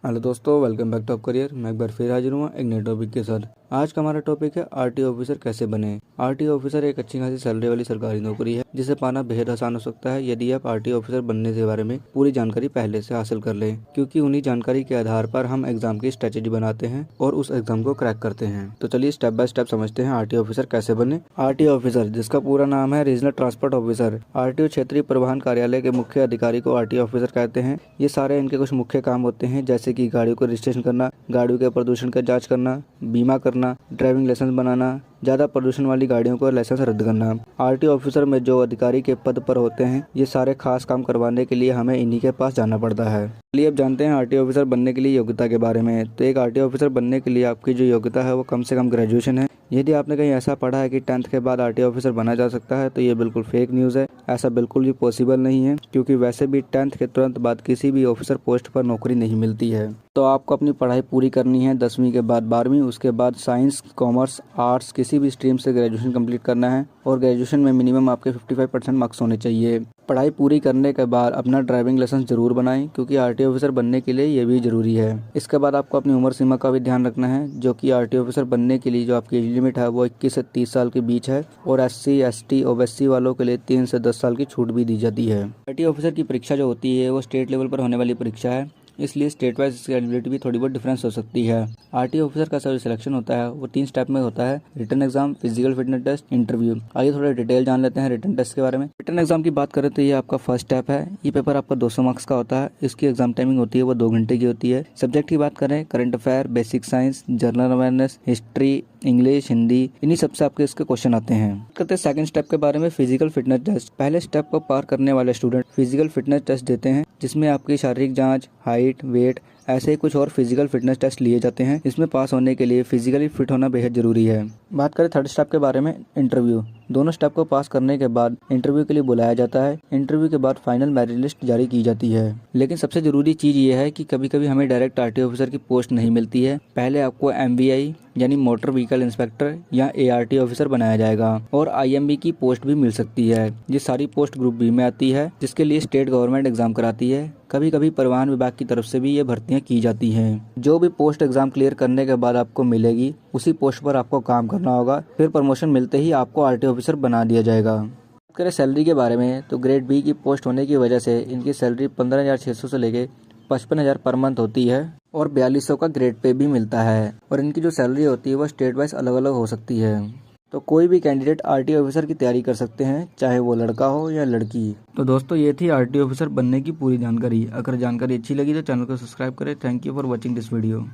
Hello दोस्तों, welcome back to up career. मैं एक बार फिर हाजिर हुआ एक नए टॉपिक के साथ। आज का हमारा टॉपिक है आरटीओ ऑफिसर कैसे बने। आरटीओ ऑफिसर एक अच्छी खासी सैलरी वाली सरकारी नौकरी है जिसे पाना बेहद आसान हो सकता है यदि आप आरटीओ ऑफिसर बनने के बारे में पूरी जानकारी पहले से हासिल कर लें, क्योंकि उन्हीं जानकारी के आधार पर हम एग्जाम की स्ट्रेटेजी बनाते हैं और उस एग्जाम को क्रैक करते हैं। तो चलिए स्टेप बाय स्टेप समझते हैं आरटीओ ऑफिसर कैसे बने। आरटीओ ऑफिसर, जिसका पूरा नाम है रीजनल ट्रांसपोर्ट ऑफिसर, आरटीओ क्षेत्रीय परिवहन कार्यालय के मुख्य अधिकारी को आरटीओ ऑफिसर कहते हैं। ये सारे इनके कुछ मुख्य काम होते हैं, जैसे कि गाड़ियों को रजिस्ट्रेशन करना, गाड़ियों के प्रदूषण का जांच करना, बीमा करना, ड्राइविंग लाइसेंस बनाना, ज्यादा प्रदूषण वाली गाड़ियों को लाइसेंस रद्द करना। आरटीओ ऑफिसर में जो अधिकारी के पद पर होते हैं, ये सारे खास काम करवाने के लिए हमें इन्हीं के पास जाना पड़ता है। चलिए अब जानते हैं आरटीओ ऑफिसर बनने के लिए योग्यता के बारे में। तो एक आरटीओ ऑफिसर बनने के लिए आपकी जो योग्यता है वो कम से कम ग्रेजुएशन है। यदि आपने कहीं ऐसा पढ़ा है कि 10th के बाद आरटीओ ऑफिसर बना जा सकता है तो ये बिल्कुल फेक न्यूज़ है। ऐसा बिल्कुल भी पॉसिबल नहीं है, क्योंकि वैसे भी 10th के तुरंत बाद किसी भी ऑफिसर पोस्ट पर नौकरी नहीं मिलती है। तो आपको अपनी पढ़ाई पूरी करनी है, 10वीं के बाद 12वीं, उसके बाद साइंस, कॉमर्स, आर्ट्स किसी भी स्ट्रीम से ग्रेजुएशन कंप्लीट करना है और ग्रेजुएशन में मिनिमम आपके 55% मार्क्स होने चाहिए। पढ़ाई पूरी करने के बाद अपना ड्राइविंग लाइसेंस जरूर बनाएं, क्योंकि आरटीओ ऑफिसर बनने के लिए ये भी जरूरी है। इसके बाद आपको अपनी उम्र सीमा का भी ध्यान रखना है, जो कि आरटीओ ऑफिसर बनने के लिए जो आपकी एज लिमिट है वो 21 से 30 साल के बीच है और SC, ST, OBC वालों के लिए 3 से 10 साल की छूट भी दी जाती है। आरटीओ ऑफिसर की परीक्षा जो होती है वो स्टेट लेवल पर होने वाली परीक्षा है, इसलिए स्टेट वाइज इसकी एलिजिबिलिटी भी थोड़ी बहुत डिफरेंस हो सकती है। आरटीओ ऑफिसर का जो सिलेक्शन होता है वो 3 स्टेप में होता है: written exam, physical fitness test, interview. आइए थोड़ा डिटेल जान लेते हैं रिटन टेस्ट के बारे में। रिटन एग्जाम की बात करें तो ये आपका फर्स्ट स्टेप है। ये पेपर आपका 200 मार्क्स का होता है। इसकी एग्जाम टाइमिंग होती है वो 2 घंटे की होती है। सब्जेक्ट की बात करें, current affair, basic science, general awareness, history, English, Hindi, इन्हीं सबसे आपके इसके क्वेश्चन आते हैं। करते हैं सेकंड स्टेप के बारे में, फिजिकल फिटनेस टेस्ट। पहले स्टेप को पार करने वाले स्टूडेंट फिजिकल फिटनेस टेस्ट देते हैं, जिसमें आपकी शारीरिक जांच, हाइट, वेट, ऐसे ही कुछ और फिजिकल फिटनेस टेस्ट लिए जाते हैं। इसमें पास होने के लिए फिजिकली फिट होना बेहद जरूरी है। बात करें थर्ड स्टेप के बारे में, इंटरव्यू। दोनों स्टेप को पास करने के बाद इंटरव्यू के लिए बुलाया जाता है। इंटरव्यू के बाद फाइनल मेरिट लिस्ट जारी की जाती है। लेकिन सबसे जरूरी चीज ये है कि कभी कभी हमें डायरेक्ट आरटीओ ऑफिसर की पोस्ट नहीं मिलती है। पहले आपको MVI यानी मोटर व्हीकल इंस्पेक्टर या ART ऑफिसर बनाया जाएगा और IMB की पोस्ट भी मिल सकती है। ये सारी पोस्ट ग्रुप B में आती है, जिसके लिए स्टेट गवर्नमेंट एग्जाम कराती है। कभी कभी परिवहन विभाग की तरफ से भी ये भर्तियां की जाती हैं। जो भी पोस्ट एग्जाम क्लियर करने के बाद आपको मिलेगी, उसी पोस्ट पर आपको काम करना होगा। फिर प्रमोशन मिलते ही आपको आरटीओ ऑफिसर बना दिया जाएगा। बात करें सैलरी के बारे में तो ग्रेड B की पोस्ट होने की वजह से इनकी सैलरी 15,600 से लेके 55,000 पर मंथ होती है और 4200 का ग्रेड पे भी मिलता है। और इनकी जो सैलरी होती है वो स्टेट वाइज अलग अलग हो सकती है। तो कोई भी कैंडिडेट आरटीओ ऑफिसर की तैयारी कर सकते हैं, चाहे वो लड़का हो या लड़की। तो दोस्तों, ये थी आरटीओ ऑफिसर बनने की पूरी जानकारी। अगर जानकारी अच्छी लगी तो चैनल को सब्सक्राइब करें। Thank you for watching this video.